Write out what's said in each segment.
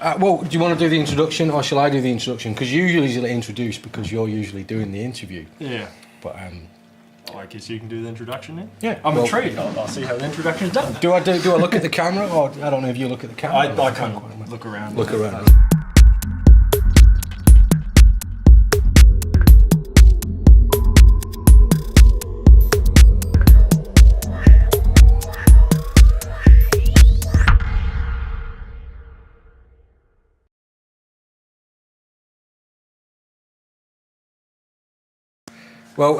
Well, do you want to do the introduction, or shall I do the introduction? Because you usually introduce, because you're usually doing the interview. Yeah. But I guess you can do the introduction then. yeah, I'm intrigued. I'll see how the introduction is done. Do I look at the camera, or I don't know if you look at the camera? I can't look around. Look around. Well,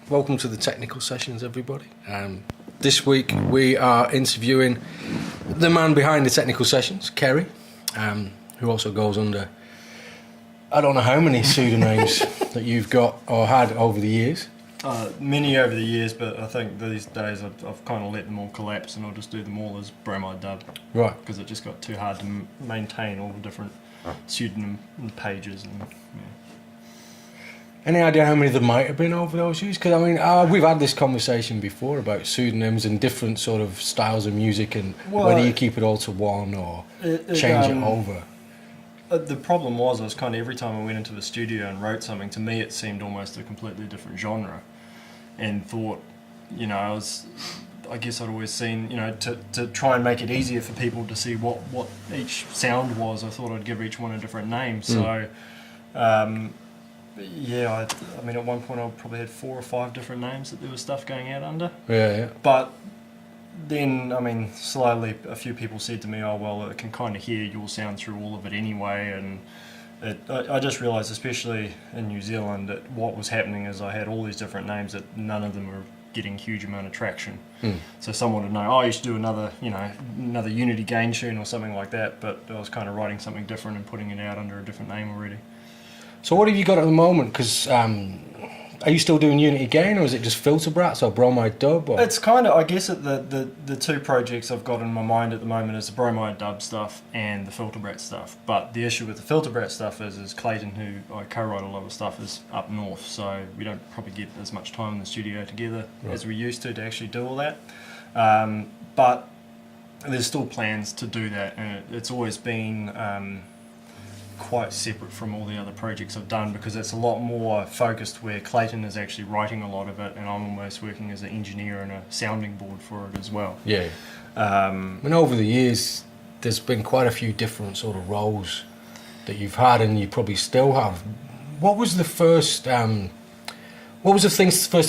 welcome to the technical sessions, everybody. This week we are interviewing the man behind the technical sessions, Kerry, who also goes under, I don't know how many pseudonyms that you've got or had over the years. Many over the years, but I think these days I've kind of let them all collapse, and I'll just do them all as Bromide Dub. Right. Because it just got too hard to maintain all the different pseudonym pages and. Yeah. Any idea how many there might have been over those years? Because, I mean, we've had this conversation before about pseudonyms and different sort of styles of music, and whether you keep it all to one or change it over. The problem was kind of every time I went into the studio and wrote something, to me it seemed almost a completely different genre, and thought, you know, I guess I'd always seen, you know, to try and make it easier for people to see what each sound was, I thought I'd give each one a different name. So, yeah, I mean, at one point I probably had 4 or 5 different names that there was stuff going out under. Yeah. But then, I mean, slowly a few people said to me, oh, well, it can kind of hear your sound through all of it anyway. And I just realised, especially in New Zealand, that what was happening is I had all these different names that none of them were getting huge amount of traction. So someone would know, oh, you should do another Unity gain tune or something like that, but I was kind of writing something different and putting it out under a different name already. So what have you got at the moment? Because are you still doing Unity Gain, or is it just Filter Brats or Bromide Dub? Or? It's kind of, I guess, the two projects I've got in my mind at the moment is the Bromide Dub stuff and the Filter Brat stuff. But the issue with the Filter Brat stuff is Clayton, who I co-write a lot of stuff, is up north, so we don't probably get as much time in the studio together as we used to actually do all that. But there's still plans to do that, and it's always been quite separate from all the other projects I've done, because it's a lot more focused where Clayton is actually writing a lot of it and I'm almost working as an engineer and a sounding board for it as well. Yeah. And over the years there's been quite a few different sort of roles that you've had, and you probably still have. What was the first first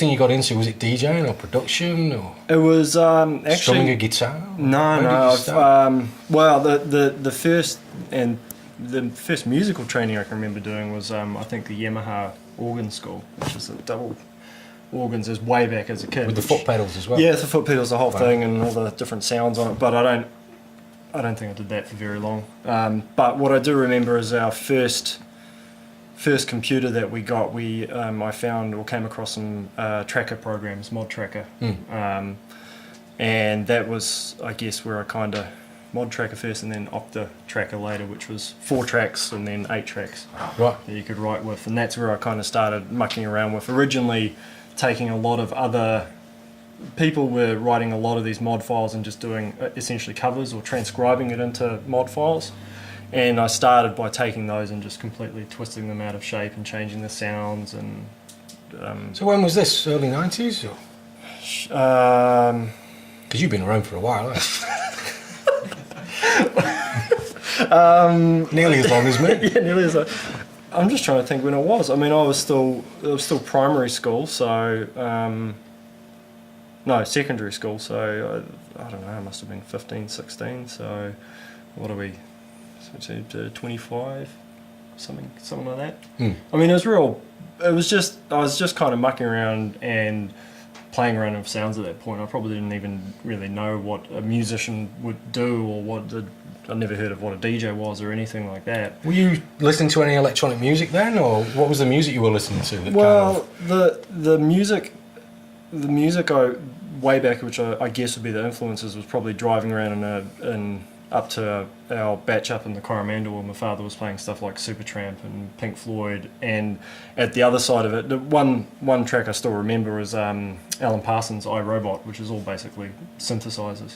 thing you got into? Was it DJing or production, or it was actually strumming a guitar? Well, the first musical training I can remember doing was, I think, the Yamaha organ school, which is a double organs, as way back as a kid. With the foot pedals as well? Yeah, the foot pedals, the whole thing, and all the different sounds on it, but I don't think I did that for very long. But what I do remember is our first computer that we got, I found or came across some tracker programs, Mod Tracker, and that was, I guess, where I kind of Mod Tracker first and then Opta Tracker later, which was 4 tracks and then 8 tracks that you could write with, and that's where I kind of started mucking around with. Originally taking a lot of other people were writing a lot of these mod files and just doing essentially covers or transcribing it into mod files, and I started by taking those and just completely twisting them out of shape and changing the sounds. And so when was this? Early 90s? Because you've been around for a while, haven't you? Nearly as long as me. Yeah, nearly as long. I'm just trying to think when it was. I mean, it was still primary school, so no, secondary school. So I don't know. I must have been 15, 16. So what are we? 25, something like that. I mean, I was just kind of mucking around and playing around with sounds at that point. I probably didn't even really know what a musician would do, or I never heard of what a DJ was or anything like that. Were you listening to any electronic music then, or what was the music you were listening to? Well, the music I way back, which I guess would be the influences, was probably driving around in up to our batch up in the Coromandel, where my father was playing stuff like Supertramp and Pink Floyd, and at the other side of it, the one track I still remember is Alan Parsons' I, Robot, which is all basically synthesizers.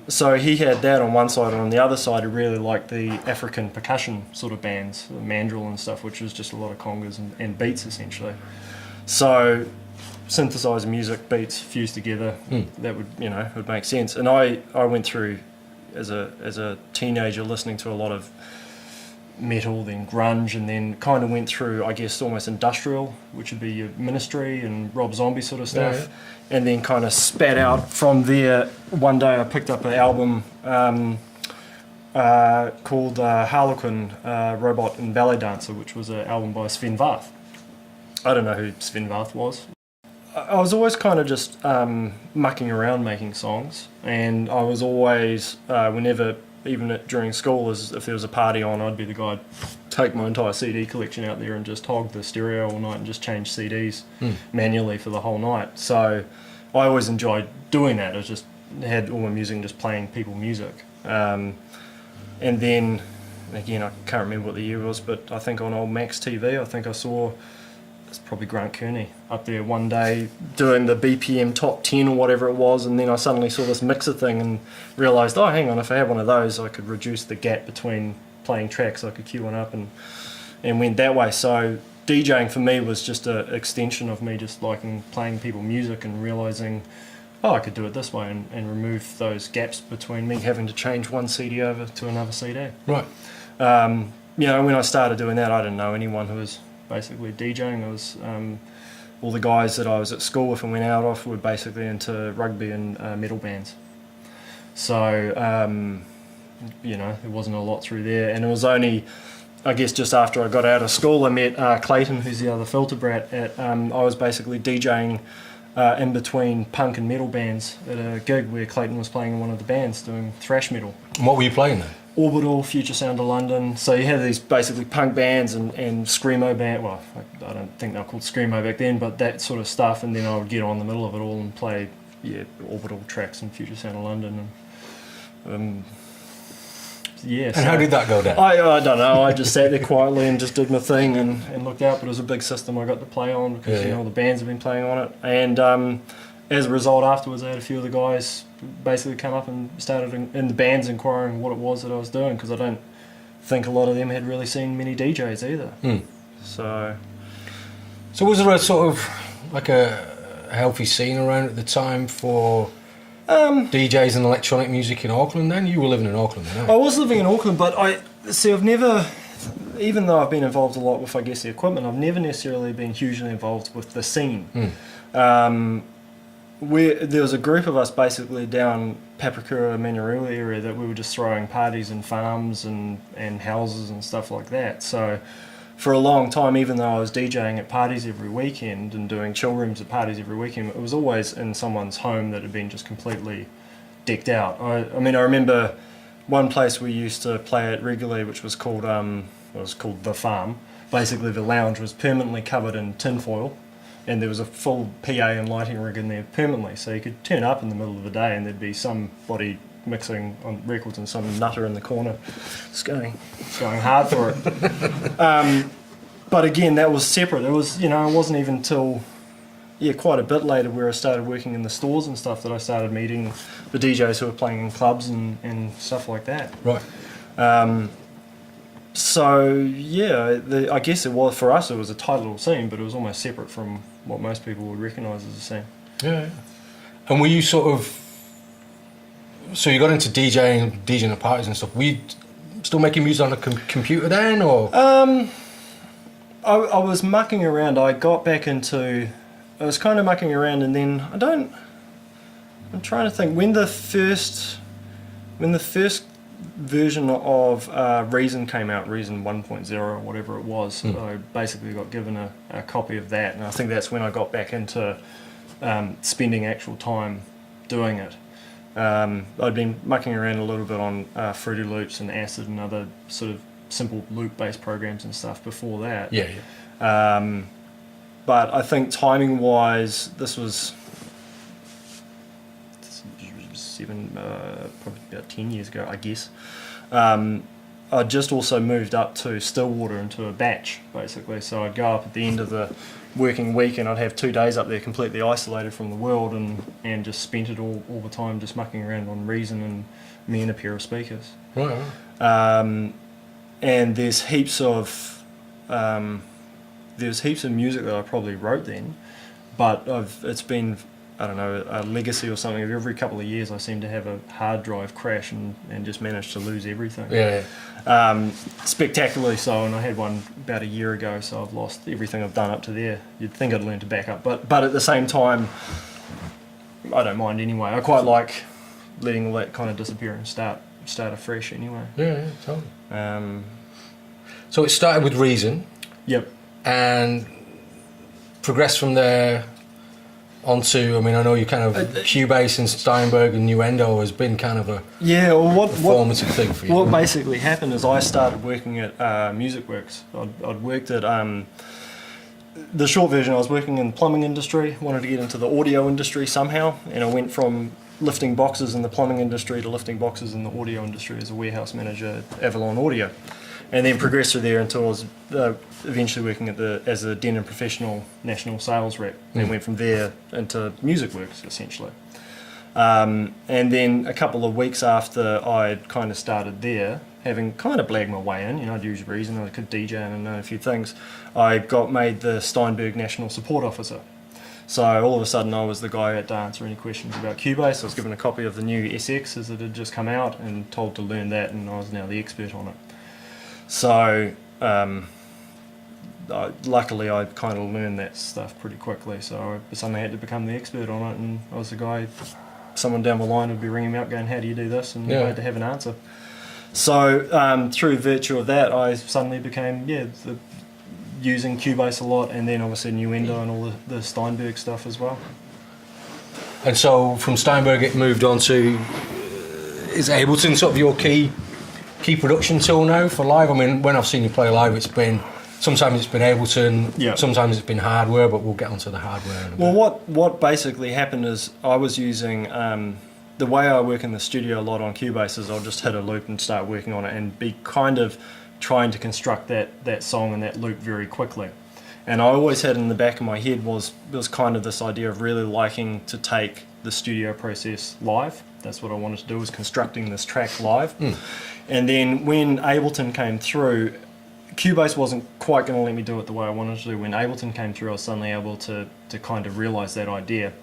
So he had that on one side, and on the other side he really liked the African percussion sort of bands, the mandrel and stuff, which was just a lot of congas and beats essentially. So synthesizer music, beats fused together, that would make sense. And I went through as a teenager listening to a lot of metal, then grunge, and then kind of went through, I guess, almost industrial, which would be your Ministry and Rob Zombie sort of stuff, and then kind of spat out from there. One day I picked up an album called Harlequin, Robot and Ballet Dancer, which was an album by Sven Vath. I don't know who Sven Vath was. I was always kind of just mucking around making songs, and I was always, whenever, even during school, if there was a party on, I'd be the guy, take my entire CD collection out there and just hog the stereo all night and just change CDs manually for the whole night. So I always enjoyed doing that. I just had all my music and just playing people music. And then, again, I can't remember what the year was, but I think on old Max TV, I think I saw, it's probably Grant Kearney, up there one day doing the BPM top 10 or whatever it was, and then I suddenly saw this mixer thing and realised, oh, hang on, if I had one of those, I could reduce the gap between playing tracks. I could cue one up and went that way. So DJing for me was just an extension of me just liking playing people music and realising, oh, I could do it this way, and remove those gaps between me having to change one CD over to another CD. Right. When I started doing that, I didn't know anyone who was basically DJing. It was all the guys that I was at school with and went out off were basically into rugby and metal bands. So there wasn't a lot through there, and it was only, I guess, just after I got out of school I met Clayton, who's the other filter brat. I was basically DJing in between punk and metal bands at a gig where Clayton was playing in one of the bands doing thrash metal. And what were you playing then? Orbital, Future Sound of London. So you had these basically punk bands and screamo band. Well, I don't think they were called screamo back then, but that sort of stuff. And then I would get on the middle of it all and play, Orbital tracks and Future Sound of London. And And how did that go down? I don't know. I just sat there quietly and just did my thing and looked out. But it was a big system I got to play on because all the bands have been playing on it. And as a result, afterwards, I had a few of the guys basically come up and started in the bands inquiring what it was that I was doing, because I don't think a lot of them had really seen many DJs either. So was there a sort of like a healthy scene around at the time for DJs and electronic music in Auckland then? You were living in Auckland then, I was living in Auckland, but I've never, even though I've been involved a lot with, I guess, the equipment, I've never necessarily been hugely involved with the scene. There was a group of us basically down Papakura, Manurua area that we were just throwing parties and farms and houses and stuff like that. So for a long time, even though I was DJing at parties every weekend and doing chill rooms at parties every weekend, it was always in someone's home that had been just completely decked out. I remember one place we used to play at regularly, which was called The Farm. Basically, the lounge was permanently covered in tinfoil, and there was a full PA and lighting rig in there permanently, so you could turn up in the middle of the day and there'd be somebody mixing on records and some nutter in the corner just going hard for it. But again, that was separate. It was, it wasn't even till quite a bit later where I started working in the stores and stuff that I started meeting the DJs who were playing in clubs and stuff like that. Right. I guess it was, for us, it was a tight little scene, but it was almost separate from what most people would recognise as a scene. Yeah. And were you so you got into DJing at parties and stuff, were you still making music on a computer then, or? I was mucking around. I was kind of mucking around, and then I'm trying to think, when the first version of Reason came out, Reason 1.0 or whatever it was, I basically got given a copy of that, and I think that's when I got back into spending actual time doing it. I'd been mucking around a little bit on Fruity Loops and Acid and other sort of simple loop-based programs and stuff before that. But I think timing-wise, this was probably about 10 years ago, I guess. I just also moved up to Stillwater into a batch, basically. So I'd go up at the end of the working week and I'd have 2 days up there completely isolated from the world and just spent it all the time just mucking around on Reason and me and a pair of speakers. Right. And there's heaps of music that I probably wrote then, but it's been, I don't know, a legacy or something. Every couple of years I seem to have a hard drive crash and just manage to lose everything. Yeah. Spectacularly so, and I had one about a year ago, so I've lost everything I've done up to there. You'd think I'd learn to back up, but at the same time, I don't mind anyway. I quite like letting all that kind of disappear and start afresh anyway. Yeah, totally. So it started with Reason. Yep. And progressed from there onto, I mean, I know you kind of Cubase and Steinberg and Nuendo has been kind of a formative thing for you. What basically happened is I started working at MusicWorks. I'd worked at the short version. I was working in the plumbing industry. Wanted to get into the audio industry somehow, and I went from lifting boxes in the plumbing industry to lifting boxes in the audio industry as a warehouse manager at Avalon Audio, and then progressed through there until I was eventually working as a Denon Professional national sales rep, and went from there into MusicWorks essentially. And then a couple of weeks after I'd kind of started there, having kind of blagged my way in, I'd use Reason, I could DJ and know a few things, I got made the Steinberg National Support Officer. So all of a sudden I was the guy who had to answer any questions about Cubase. I was given a copy of the new SX as it had just come out and told to learn that, and I was now the expert on it. So luckily I kind of learned that stuff pretty quickly, so I suddenly had to become the expert on it, and I was the guy, someone down the line would be ringing me up going, how do you do this? And I had to have an answer. So through virtue of that I suddenly became using Cubase a lot, and then obviously Nuendo and all the Steinberg stuff as well. And so from Steinberg it moved on to, is Ableton sort of your key production tool now for live? I mean, when I've seen you play live, sometimes it's been Ableton, sometimes it's been hardware, but we'll get onto the hardware in a bit. Well, what basically happened is I was using, the way I work in the studio a lot on Cubase is I'll just hit a loop and start working on it and be kind of trying to construct that song and that loop very quickly. And I always had in the back of my head was kind of this idea of really liking to take the studio process live. That's what I wanted to do, was constructing this track live. And then when Ableton came through, Cubase wasn't quite going to let me do it the way I wanted to do. When Ableton came through, I was suddenly able to kind of realise that idea.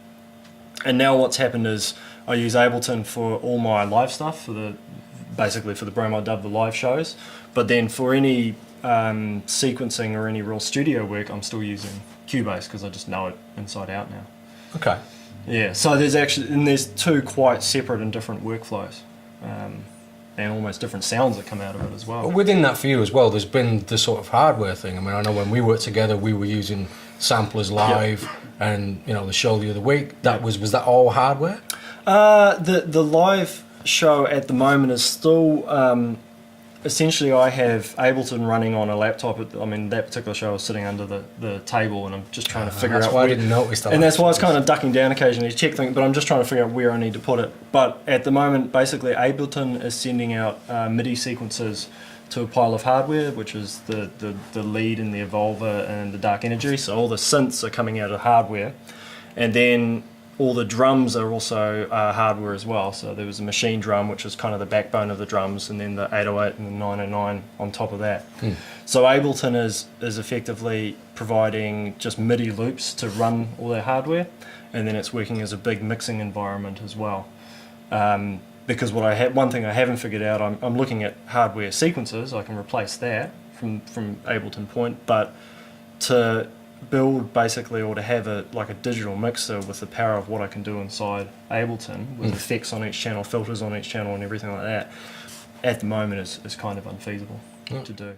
And now what's happened is I use Ableton for all my live stuff, basically for the Bromide Dub, the live shows. But then for any sequencing or any real studio work, I'm still using Cubase because I just know it inside out now. Okay. Yeah, so there's two quite separate and different workflows. And almost different sounds that come out of it as well. But within that for you as well, there's been the sort of hardware thing. I mean, I know when we worked together, we were using samplers live, and the show the other week. Was that all hardware? The live show at the moment is still essentially I have Ableton running on a laptop. That particular show was sitting under the table, and I'm just trying to figure out. That's why I didn't notice that. And that's why I was kind of ducking down occasionally to check things, but I'm just trying to figure out where I need to put it. But at the moment, basically, Ableton is sending out MIDI sequences to a pile of hardware, which is the lead and the evolver and the dark energy. So all the synths are coming out of hardware, and then all the drums are also hardware as well. So there was a machine drum, which is kind of the backbone of the drums, and then the 808 and the 909 on top of that. So Ableton is effectively providing just MIDI loops to run all their hardware, and then it's working as a big mixing environment as well. Because one thing I haven't figured out, I'm looking at hardware sequences. I can replace that from Ableton Point, but to build basically, or to have a digital mixer with the power of what I can do inside Ableton with effects on each channel, filters on each channel and everything like that, at the moment is kind of unfeasible to do.